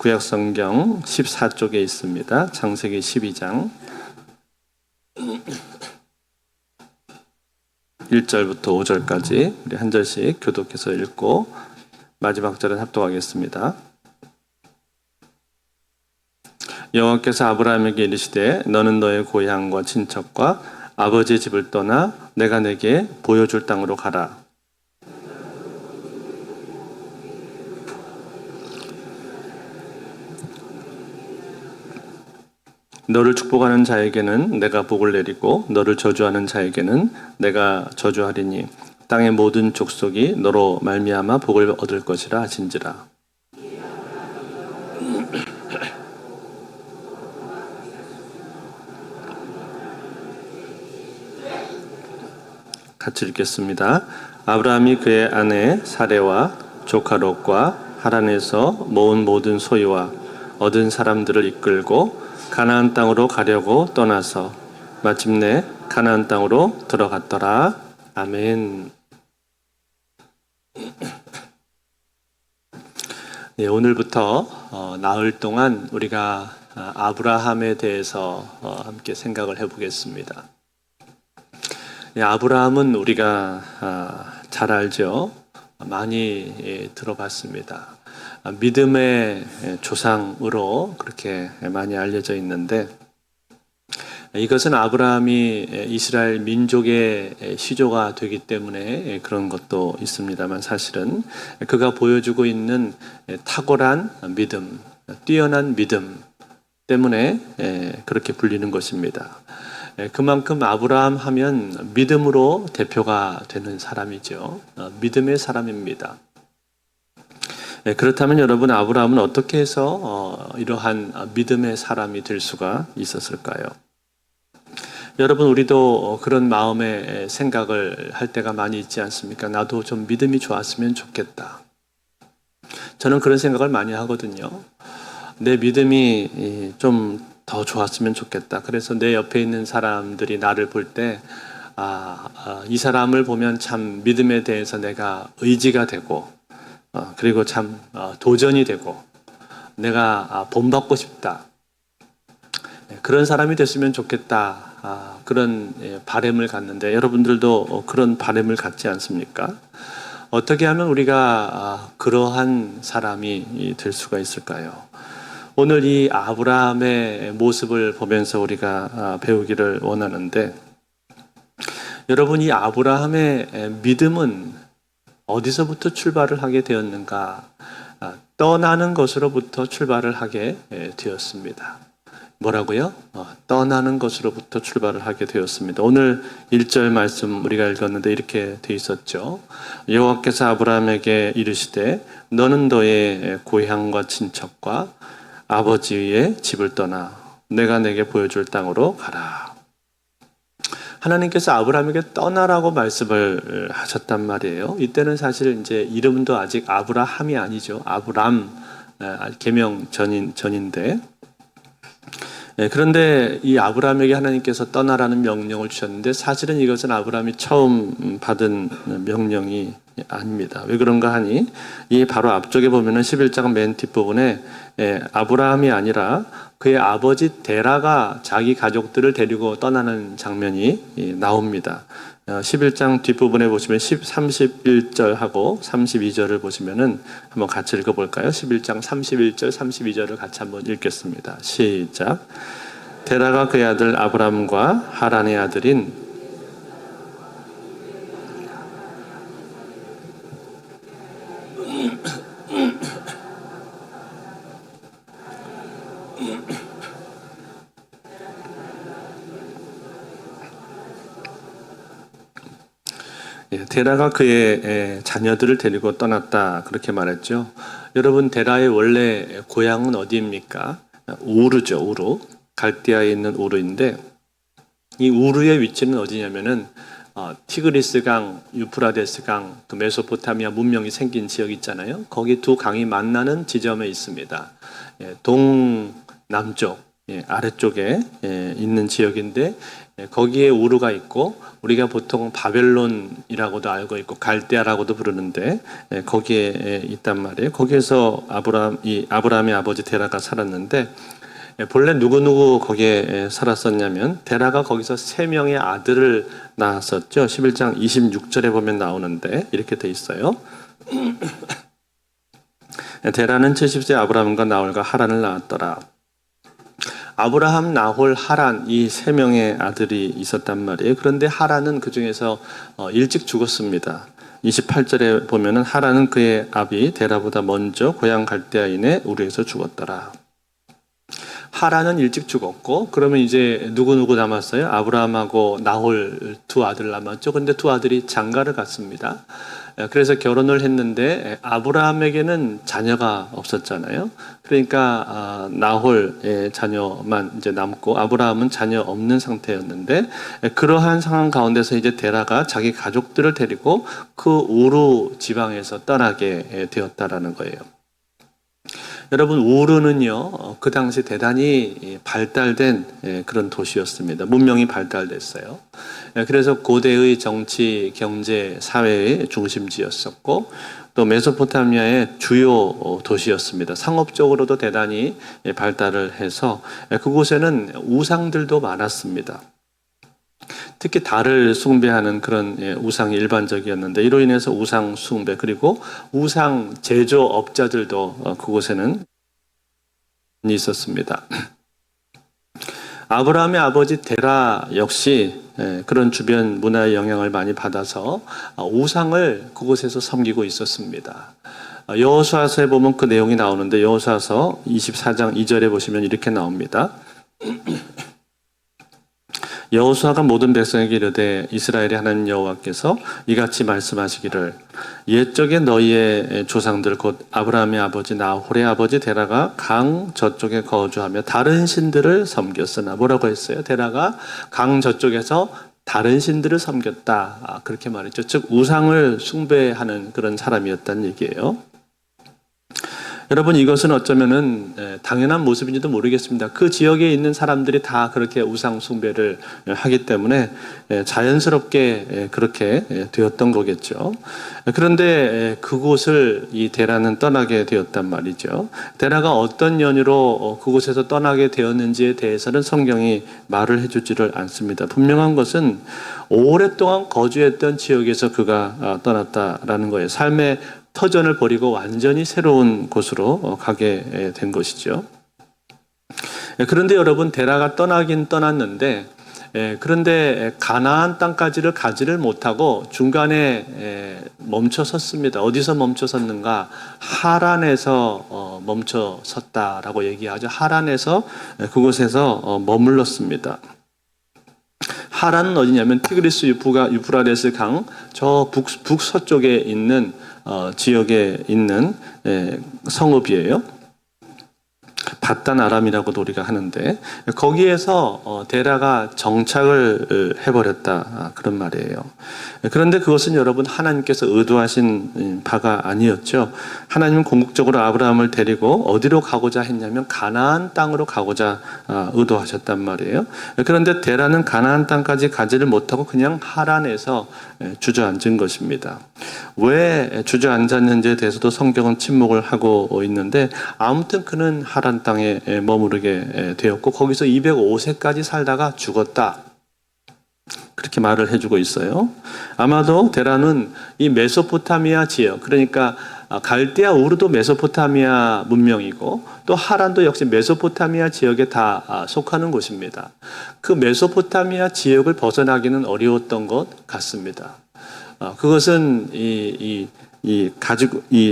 구약성경 14쪽에 있습니다. 창세기 12장 1절부터 5절까지 우리 한 절씩 교독해서 읽고 마지막 절은 합독하겠습니다. 여호와께서 아브라함에게 이르시되 너는 너의 고향과 친척과 아버지의 집을 떠나 내가 내게 보여줄 땅으로 가라. 너를 축복하는 자에게는 내가 복을 내리고 너를 저주하는 자에게는 내가 저주하리니 땅의 모든 족속이 너로 말미암아 복을 얻을 것이라 하신지라. 같이 읽겠습니다. 아브라함이 그의 아내 사레와 조카 롯과 하란에서 모은 모든 소유와 얻은 사람들을 이끌고 가나안 땅으로 가려고 떠나서 마침내 가나안 땅으로 들어갔더라. 아멘. 네, 오늘부터 나흘 동안 우리가 아브라함에 대해서 함께 생각을 해보겠습니다. 아브라함은 우리가 잘 알죠. 많이 들어봤습니다. 믿음의 조상으로 그렇게 많이 알려져 있는데 이것은 아브라함이 이스라엘 민족의 시조가 되기 때문에 그런 것도 있습니다만 사실은 그가 보여주고 있는 탁월한 믿음, 뛰어난 믿음 때문에 그렇게 불리는 것입니다. 그만큼 아브라함 하면 믿음으로 대표가 되는 사람이죠. 믿음의 사람입니다. 그렇다면 여러분, 아브라함은 어떻게 해서 이러한 믿음의 사람이 될 수가 있었을까요? 여러분, 우리도 그런 마음의 생각을 할 때가 많이 있지 않습니까? 나도 좀 믿음이 좋았으면 좋겠다. 저는 그런 생각을 많이 하거든요. 내 믿음이 좀 더 좋았으면 좋겠다. 그래서 내 옆에 있는 사람들이 나를 볼 때 이 사람을 보면 참 믿음에 대해서 내가 의지가 되고 그리고 참 도전이 되고 내가 본받고 싶다. 그런 사람이 됐으면 좋겠다. 그런 바람을 갖는데 여러분들도 그런 바람을 갖지 않습니까? 어떻게 하면 우리가 그러한 사람이 될 수가 있을까요? 오늘 이 아브라함의 모습을 보면서 우리가 배우기를 원하는데 여러분, 이 아브라함의 믿음은 어디서부터 출발을 하게 되었는가? 떠나는 것으로부터 출발을 하게 되었습니다. 뭐라고요? 떠나는 것으로부터 출발을 하게 되었습니다. 오늘 1절 말씀 우리가 읽었는데 이렇게 돼 있었죠. 여호와께서 아브라함에게 이르시되 너는 너의 고향과 친척과 아버지의 집을 떠나 내가 내게 보여줄 땅으로 가라. 하나님께서 아브라함에게 떠나라고 말씀을 하셨단 말이에요. 이때는 사실 이제 이름도 아직 아브라함이 아니죠. 아브람, 계명 전인데. 그런데 이 아브라함에게 하나님께서 떠나라는 명령을 주셨는데 사실은 이것은 아브라함이 처음 받은 명령이 아닙니다. 왜 그런가 하니 이 바로 앞쪽에 보면은 11장 맨 뒷부분에 아브라함이 아니라 그의 아버지 데라가 자기 가족들을 데리고 떠나는 장면이 나옵니다. 11장 뒷부분에 보시면 31절하고 32절을 보시면은 한번 같이 읽어볼까요? 11장 31절, 32절을 같이 한번 읽겠습니다. 시작. 데라가 그의 아들 아브람과 하란의 아들인 데라가 그의 자녀들을 데리고 떠났다 그렇게 말했죠. 여러분, 데라의 원래 고향은 어디입니까? 우르죠. 우르. 갈대아에 있는 우르인데 이 우르의 위치는 어디냐면은 티그리스 강, 유프라데스 강, 그 메소포타미아 문명이 생긴 지역 있잖아요. 거기 두 강이 만나는 지점에 있습니다. 동남쪽 아래쪽에 있는 지역인데 거기에 우르가 있고 우리가 보통 바벨론이라고도 알고 있고 갈대아라고도 부르는데 거기에 있단 말이에요. 거기에서 아브라함의 아버지 데라가 살았는데 본래 누구 거기에 살았었냐면 데라가 거기서 3명의 아들을 낳았었죠. 11장 26절에 보면 나오는데 이렇게 돼 있어요. 데라는 70세 아브라함과 나홀과 하란을 낳았더라. 아브라함, 나홀, 하란 이 3명의 아들이 있었단 말이에요. 그런데 하란은 그 중에서 일찍 죽었습니다. 28절에 보면은 하란은 그의 아비 데라보다 먼저 고향 갈대아인의 우르에서 죽었더라. 하란은 일찍 죽었고 그러면 이제 누구 남았어요? 아브라함하고 나홀 2 아들 남았죠. 근데 2 아들이 장가를 갔습니다. 그래서 결혼을 했는데 아브라함에게는 자녀가 없었잖아요. 그러니까 나홀의 자녀만 이제 남고 아브라함은 자녀 없는 상태였는데 그러한 상황 가운데서 이제 데라가 자기 가족들을 데리고 그 우르 지방에서 떠나게 되었다라는 거예요. 여러분 우르는요 그 당시 대단히 발달된 그런 도시였습니다. 문명이 발달됐어요. 그래서 고대의 정치, 경제, 사회의 중심지였었고 또 메소포타미아의 주요 도시였습니다. 상업적으로도 대단히 발달을 해서 그곳에는 우상들도 많았습니다. 특히 달을 숭배하는 그런 우상이 일반적이었는데 이로 인해서 우상 숭배 그리고 우상 제조업자들도 그곳에는 있었습니다. 아브라함의 아버지 데라 역시 그런 주변 문화의 영향을 많이 받아서 우상을 그곳에서 섬기고 있었습니다. 여호수아서에 보면 그 내용이 나오는데 여호수아서 24장 2절에 보시면 이렇게 나옵니다. 여호수아가 모든 백성에게 이르되 이스라엘의 하나님 여호와께서 이같이 말씀하시기를 옛적에 너희의 조상들 곧 아브라함의 아버지 나홀의 아버지 데라가 강 저쪽에 거주하며 다른 신들을 섬겼으나 뭐라고 했어요? 데라가 강 저쪽에서 다른 신들을 섬겼다. 그렇게 말했죠. 즉 우상을 숭배하는 그런 사람이었다는 얘기예요. 여러분 이것은 어쩌면은 당연한 모습인지도 모르겠습니다. 그 지역에 있는 사람들이 다 그렇게 우상 숭배를 하기 때문에 자연스럽게 그렇게 되었던 거겠죠. 그런데 그곳을 이 데라는 떠나게 되었단 말이죠. 데라가 어떤 연유로 그곳에서 떠나게 되었는지에 대해서는 성경이 말을 해주지를 않습니다. 분명한 것은 오랫동안 거주했던 지역에서 그가 떠났다라는 거예요. 삶의 터전을 버리고 완전히 새로운 곳으로 가게 된 것이죠. 그런데 여러분 데라가 떠나긴 떠났는데 그런데 가나안 땅까지를 가지를 못하고 중간에 멈춰 섰습니다. 어디서 멈춰 섰는가? 하란에서 멈춰 섰다라고 얘기하죠. 하란에서 그곳에서 머물렀습니다. 하란은 어디냐면 티그리스 유프라데스 강 저 북서쪽에 있는 지역에 있는 성읍이에요. 바단 아람이라고도 우리가 하는데 거기에서 데라가 정착을 해버렸다 그런 말이에요. 그런데 그것은 여러분 하나님께서 의도하신 바가 아니었죠. 하나님은 궁극적으로 아브라함을 데리고 어디로 가고자 했냐면 가나안 땅으로 가고자 의도하셨단 말이에요. 그런데 데라는 가나안 땅까지 가지를 못하고 그냥 하란에서 주저앉은 것입니다. 왜 주저앉았는지에 대해서도 성경은 침묵을 하고 있는데 아무튼 그는 하란 땅에 머무르게 되었고 거기서 205세까지 살다가 죽었다. 그렇게 말을 해주고 있어요. 아마도 데라는 이 메소포타미아 지역, 그러니까 갈대아 우르도 메소포타미아 문명이고 또 하란도 역시 메소포타미아 지역에 다 속하는 곳입니다. 그 메소포타미아 지역을 벗어나기는 어려웠던 것 같습니다. 그것은 이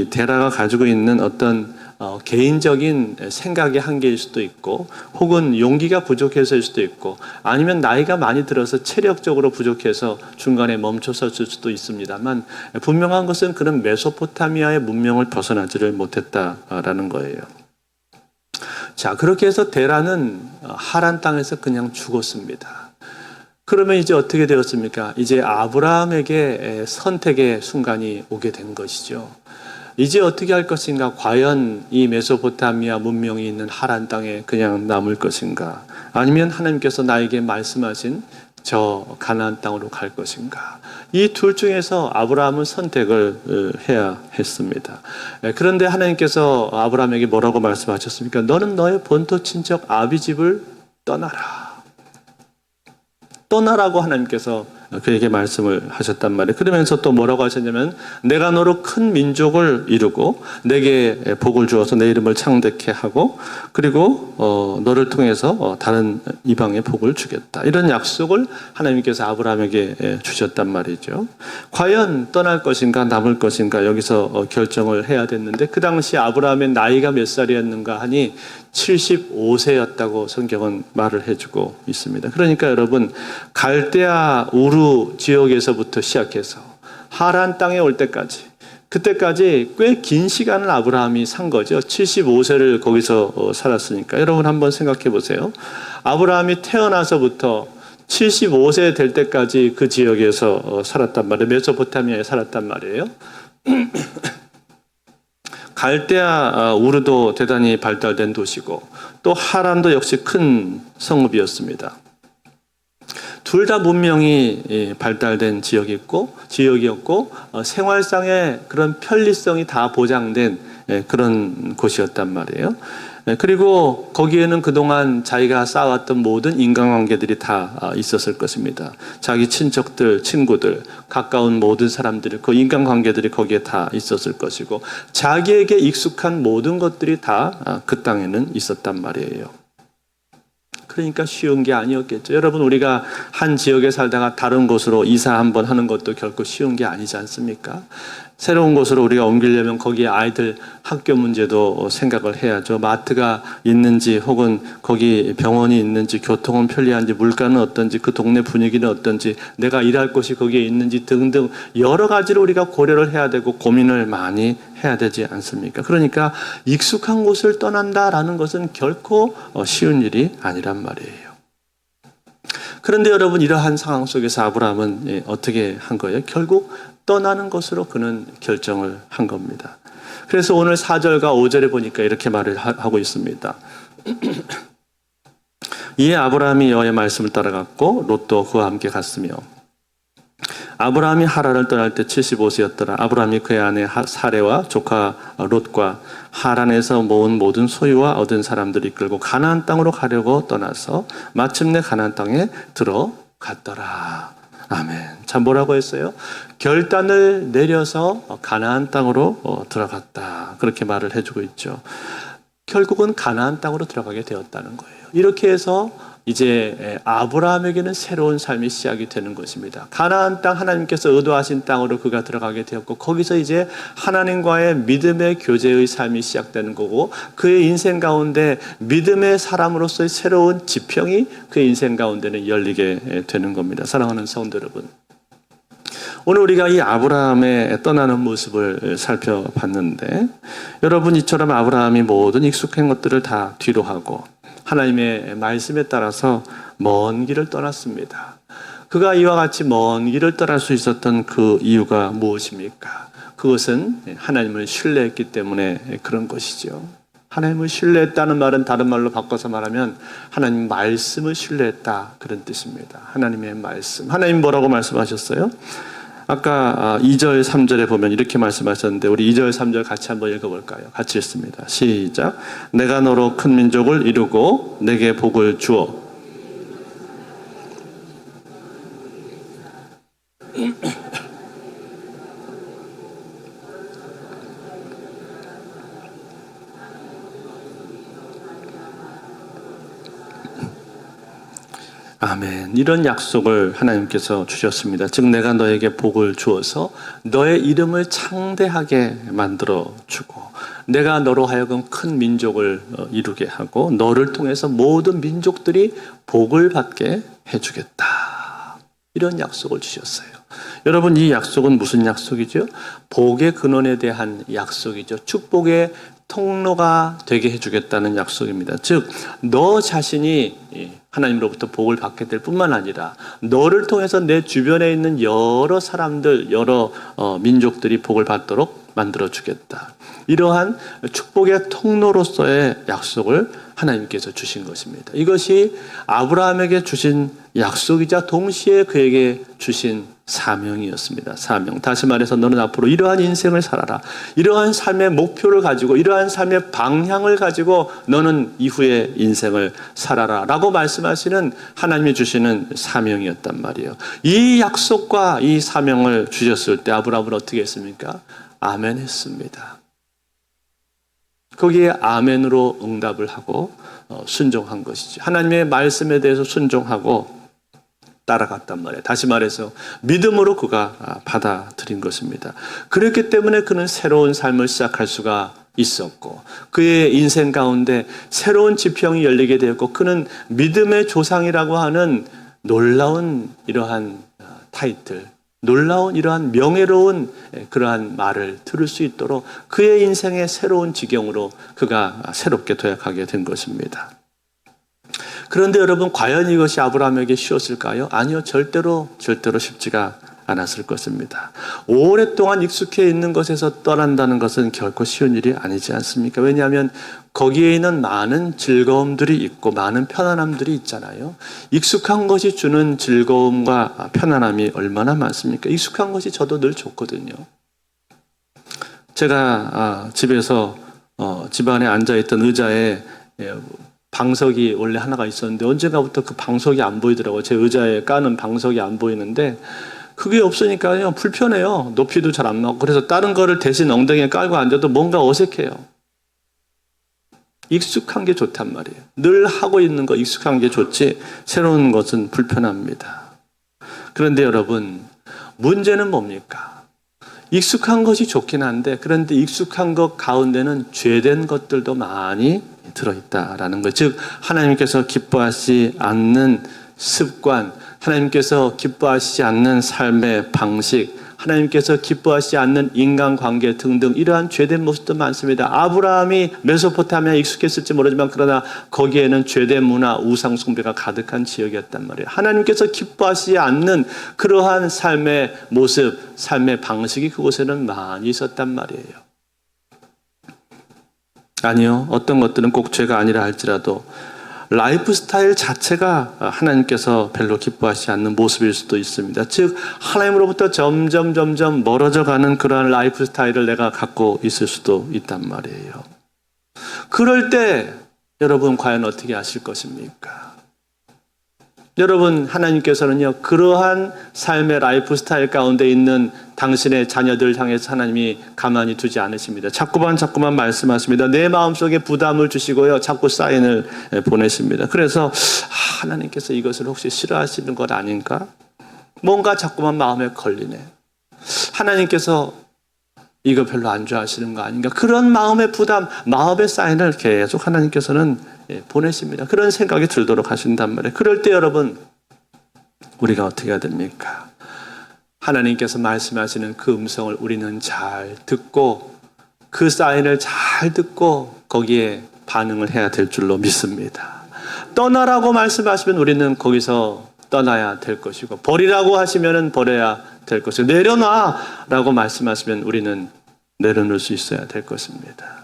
데라가 가지고 있는 어떤 개인적인 생각의 한계일 수도 있고 혹은 용기가 부족해서일 수도 있고 아니면 나이가 많이 들어서 체력적으로 부족해서 중간에 멈춰섰을 수도 있습니다만 분명한 것은 그는 메소포타미아의 문명을 벗어나지를 못했다라는 거예요. 자, 그렇게 해서 데라는 하란 땅에서 그냥 죽었습니다. 그러면 이제 어떻게 되었습니까? 이제 아브라함에게 선택의 순간이 오게 된 것이죠. 이제 어떻게 할 것인가? 과연 이 메소포타미아 문명이 있는 하란 땅에 그냥 남을 것인가? 아니면 하나님께서 나에게 말씀하신 저 가나안 땅으로 갈 것인가? 이 둘 중에서 아브라함은 선택을 해야 했습니다. 그런데 하나님께서 아브라함에게 뭐라고 말씀하셨습니까? 너는 너의 본토 친척 아비 집을 떠나라. 떠나라고 하나님께서 그에게 말씀을 하셨단 말이에요. 그러면서 또 뭐라고 하셨냐면 내가 너로 큰 민족을 이루고 내게 복을 주어서 내 이름을 창대케 하고 그리고 너를 통해서 다른 이방에 복을 주겠다. 이런 약속을 하나님께서 아브라함에게 주셨단 말이죠. 과연 떠날 것인가 남을 것인가 여기서 결정을 해야 됐는데 그 당시 아브라함의 나이가 몇 살이었는가 하니 75세였다고 성경은 말을 해주고 있습니다. 그러니까 여러분 갈대아 우르 지역에서부터 시작해서 하란 땅에 올 때까지 그때까지 꽤 긴 시간을 아브라함이 산 거죠. 75세를 거기서 살았으니까. 여러분 한번 생각해 보세요. 아브라함이 태어나서부터 75세 될 때까지 그 지역에서 살았단 말이에요. 메소포타미아에 살았단 말이에요. 갈대아 우르도 대단히 발달된 도시고 또 하란도 역시 큰 성읍이었습니다. 둘 다 문명이 발달된 지역이었고 생활상의 그런 편리성이 다 보장된 그런 곳이었단 말이에요. 그리고 거기에는 그동안 자기가 쌓아왔던 모든 인간관계들이 다 있었을 것입니다. 자기 친척들, 친구들, 가까운 모든 사람들이 그 인간관계들이 거기에 다 있었을 것이고 자기에게 익숙한 모든 것들이 다 그 땅에는 있었단 말이에요. 그러니까 쉬운 게 아니었겠죠. 여러분 우리가 한 지역에 살다가 다른 곳으로 이사 한번 하는 것도 결코 쉬운 게 아니지 않습니까? 새로운 곳으로 우리가 옮기려면 거기에 아이들 학교 문제도 생각을 해야죠. 마트가 있는지 혹은 거기 병원이 있는지 교통은 편리한지 물가는 어떤지 그 동네 분위기는 어떤지 내가 일할 곳이 거기에 있는지 등등 여러 가지를 우리가 고려를 해야 되고 고민을 많이 해야 되지 않습니까? 그러니까 익숙한 곳을 떠난다라는 것은 결코 쉬운 일이 아니란 말이에요. 그런데 여러분 이러한 상황 속에서 아브라함은 어떻게 한 거예요? 결국 떠나는 것으로 그는 결정을 한 겁니다. 그래서 오늘 4절과 5절에 보니까 이렇게 말을 하고 있습니다. 이에 아브라함이 여호와의 말씀을 따라갔고 롯도 그와 함께 갔으며 아브라함이 하란을 떠날 때 75세였더라. 아브라함이 그의 아내 사레와 조카 롯과 하란에서 모은 모든 소유와 얻은 사람들을 이끌고 가나안 땅으로 가려고 떠나서 마침내 가나안 땅에 들어갔더라. 아멘. 참 뭐라고 했어요? 결단을 내려서 가나안 땅으로 들어갔다. 그렇게 말을 해주고 있죠. 결국은 가나안 땅으로 들어가게 되었다는 거예요. 이렇게 해서 이제 아브라함에게는 새로운 삶이 시작이 되는 것입니다. 가나안 땅 하나님께서 의도하신 땅으로 그가 들어가게 되었고 거기서 이제 하나님과의 믿음의 교제의 삶이 시작되는 거고 그의 인생 가운데 믿음의 사람으로서의 새로운 지평이 그의 인생 가운데는 열리게 되는 겁니다. 사랑하는 성도 여러분, 오늘 우리가 이 아브라함의 떠나는 모습을 살펴봤는데 여러분 이처럼 아브라함이 모든 익숙한 것들을 다 뒤로 하고 하나님의 말씀에 따라서 먼 길을 떠났습니다. 그가 이와 같이 먼 길을 떠날 수 있었던 그 이유가 무엇입니까? 그것은 하나님을 신뢰했기 때문에 그런 것이죠. 하나님을 신뢰했다는 말은 다른 말로 바꿔서 말하면 하나님 말씀을 신뢰했다 그런 뜻입니다. 하나님의 말씀. 하나님 뭐라고 말씀하셨어요? 아까 2절, 3절에 보면 이렇게 말씀하셨는데 우리 2절, 3절 같이 한번 읽어볼까요? 같이 읽습니다. 시작. 내가 너로 큰 민족을 이루고 내게 복을 주어 아멘. 이런 약속을 하나님께서 주셨습니다. 즉 내가 너에게 복을 주어서 너의 이름을 창대하게 만들어 주고 내가 너로 하여금 큰 민족을 이루게 하고 너를 통해서 모든 민족들이 복을 받게 해주겠다. 이런 약속을 주셨어요. 여러분 이 약속은 무슨 약속이죠? 복의 근원에 대한 약속이죠. 축복의 통로가 되게 해주겠다는 약속입니다. 즉 너 자신이 하나님으로부터 복을 받게 될 뿐만 아니라 너를 통해서 내 주변에 있는 여러 사람들, 여러 민족들이 복을 받도록 만들어 주겠다. 이러한 축복의 통로로서의 약속을 하나님께서 주신 것입니다. 이것이 아브라함에게 주신 약속이자 동시에 그에게 주신 사명이었습니다. 사명. 다시 말해서 너는 앞으로 이러한 인생을 살아라. 이러한 삶의 목표를 가지고 이러한 삶의 방향을 가지고 너는 이후의 인생을 살아라 라고 말씀하시는 하나님이 주시는 사명이었단 말이에요. 이 약속과 이 사명을 주셨을 때 아브라함은 어떻게 했습니까? 아멘 했습니다. 거기에 아멘으로 응답을 하고 순종한 것이죠. 하나님의 말씀에 대해서 순종하고 따라갔단 말이에요. 다시 말해서 믿음으로 그가 받아들인 것입니다. 그렇기 때문에 그는 새로운 삶을 시작할 수가 있었고 그의 인생 가운데 새로운 지평이 열리게 되었고 그는 믿음의 조상이라고 하는 놀라운 이러한 타이틀, 놀라운 이러한 명예로운 그러한 말을 들을 수 있도록 그의 인생의 새로운 지경으로 그가 새롭게 도약하게 된 것입니다. 그런데 여러분 과연 이것이 아브라함에게 쉬웠을까요? 아니요. 절대로 쉽지가 않았을 것입니다. 오랫동안 익숙해 있는 것에서 떠난다는 것은 결코 쉬운 일이 아니지 않습니까? 왜냐하면 거기에 있는 많은 즐거움들이 있고 많은 편안함들이 있잖아요. 익숙한 것이 주는 즐거움과 편안함이 얼마나 많습니까? 익숙한 것이 저도 늘 좋거든요. 제가 집에서 집안에 앉아있던 의자에 방석이 원래 하나가 있었는데 언젠가부터 그 방석이 안 보이더라고요. 제 의자에 까는 방석이 안 보이는데 그게 없으니까요 불편해요. 높이도 잘 안 나고. 그래서 다른 거를 대신 엉덩이에 깔고 앉아도 뭔가 어색해요. 익숙한 게 좋단 말이에요. 늘 하고 있는 거 익숙한 게 좋지 새로운 것은 불편합니다. 그런데 여러분 문제는 뭡니까? 익숙한 것이 좋긴 한데 그런데 익숙한 것 가운데는 죄된 것들도 많이 들어있다라는 것. 즉 하나님께서 기뻐하시지 않는 습관, 하나님께서 기뻐하시지 않는 삶의 방식, 하나님께서 기뻐하시지 않는 인간관계 등등 이러한 죄된 모습도 많습니다. 아브라함이 메소포타미아에 익숙했을지 모르지만 그러나 거기에는 죄된 문화, 우상 숭배가 가득한 지역이었단 말이에요. 하나님께서 기뻐하시지 않는 그러한 삶의 모습, 삶의 방식이 그곳에는 많이 있었단 말이에요. 아니요. 어떤 것들은 꼭 죄가 아니라 할지라도 라이프 스타일 자체가 하나님께서 별로 기뻐하시지 않는 모습일 수도 있습니다. 즉 하나님으로부터 점점 멀어져 가는 그러한 라이프 스타일을 내가 갖고 있을 수도 있단 말이에요. 그럴 때 여러분 과연 어떻게 하실 것입니까? 여러분 하나님께서는요 그러한 삶의 라이프 스타일 가운데 있는 당신의 자녀들 향해서 하나님이 가만히 두지 않으십니다. 자꾸만 말씀하십니다. 내 마음속에 부담을 주시고요 자꾸 사인을 보내십니다. 그래서 하나님께서 이것을 혹시 싫어하시는 것 아닌가? 뭔가 자꾸만 마음에 걸리네. 하나님께서 이거 별로 안 좋아하시는 거 아닌가? 그런 마음의 부담, 마음의 사인을 계속 하나님께서는 보내십니다. 그런 생각이 들도록 하신단 말이에요. 그럴 때 여러분 우리가 어떻게 해야 됩니까? 하나님께서 말씀하시는 그 음성을 우리는 잘 듣고 그 사인을 잘 듣고 거기에 반응을 해야 될 줄로 믿습니다. 떠나라고 말씀하시면 우리는 거기서 떠나야 될 것이고 버리라고 하시면 버려야 될 것이고 내려놔라고 말씀하시면 우리는 내려놓을 수 있어야 될 것입니다.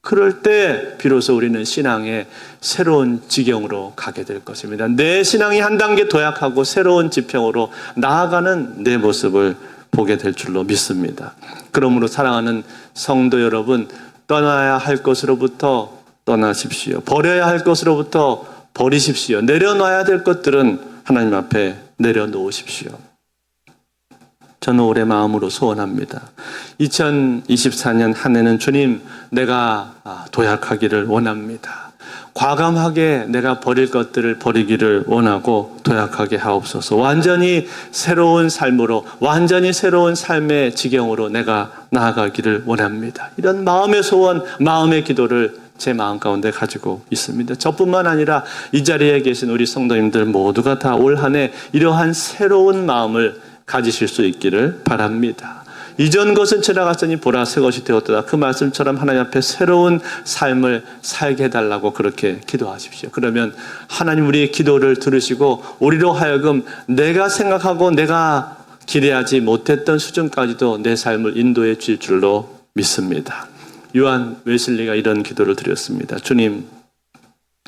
그럴 때 비로소 우리는 신앙의 새로운 지경으로 가게 될 것입니다. 내 신앙이 한 단계 도약하고 새로운 지평으로 나아가는 내 모습을 보게 될 줄로 믿습니다. 그러므로 사랑하는 성도 여러분, 떠나야 할 것으로부터 떠나십시오. 버려야 할 것으로부터 버리십시오. 내려놔야 될 것들은 하나님 앞에 내려놓으십시오. 저는 올해 마음으로 소원합니다. 2024년 한 해는 주님 내가 도약하기를 원합니다. 과감하게 내가 버릴 것들을 버리기를 원하고 도약하게 하옵소서. 완전히 새로운 삶으로, 완전히 새로운 삶의 지경으로 내가 나아가기를 원합니다. 이런 마음의 소원, 마음의 기도를 제 마음 가운데 가지고 있습니다. 저뿐만 아니라 이 자리에 계신 우리 성도님들 모두가 다 올 한 해 이러한 새로운 마음을 가지실 수 있기를 바랍니다. 이전 것은 지나갔으니 보라 새 것이 되었도다. 그 말씀처럼 하나님 앞에 새로운 삶을 살게 해달라고 그렇게 기도하십시오. 그러면 하나님 우리의 기도를 들으시고 우리로 하여금 내가 생각하고 내가 기대하지 못했던 수준까지도 내 삶을 인도해 줄 줄로 믿습니다. 요한 웨슬리가 이런 기도를 드렸습니다. 주님,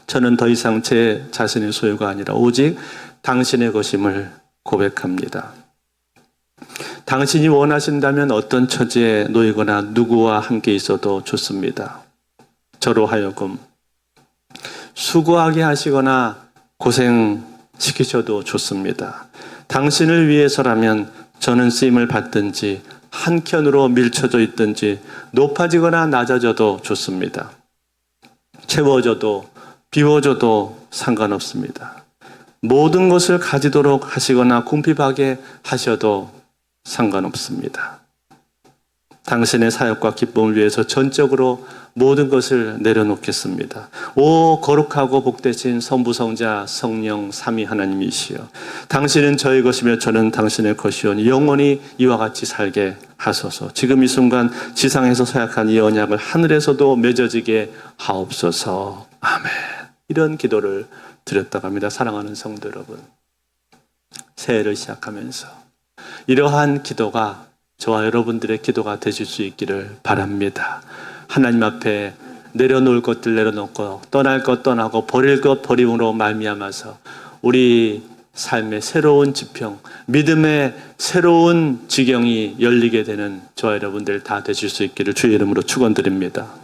저는 더 이상 제 자신의 소유가 아니라 오직 당신의 것임을 고백합니다. 당신이 원하신다면 어떤 처지에 놓이거나 누구와 함께 있어도 좋습니다. 저로 하여금 수고하게 하시거나 고생시키셔도 좋습니다. 당신을 위해서라면 저는 쓰임을 받든지 한켠으로 밀쳐져 있든지 높아지거나 낮아져도 좋습니다. 채워져도 비워져도 상관없습니다. 모든 것을 가지도록 하시거나 궁핍하게 하셔도 상관없습니다. 당신의 사역과 기쁨을 위해서 전적으로 모든 것을 내려놓겠습니다. 오 거룩하고 복되신 성부성자 성령 삼위 하나님이시여, 당신은 저의 것이며 저는 당신의 것이오니 영원히 이와 같이 살게 하소서. 지금 이 순간 지상에서 서약한 이 언약을 하늘에서도 맺어지게 하옵소서. 아멘. 이런 기도를 드렸다고 합니다. 사랑하는 성도 여러분, 새해를 시작하면서 이러한 기도가 저와 여러분들의 기도가 되실 수 있기를 바랍니다. 하나님 앞에 내려놓을 것들 내려놓고 떠날 것 떠나고 버릴 것 버림으로 말미암아서 우리 삶의 새로운 지평, 믿음의 새로운 지경이 열리게 되는 저와 여러분들 다 되실 수 있기를 주의 이름으로 축원드립니다.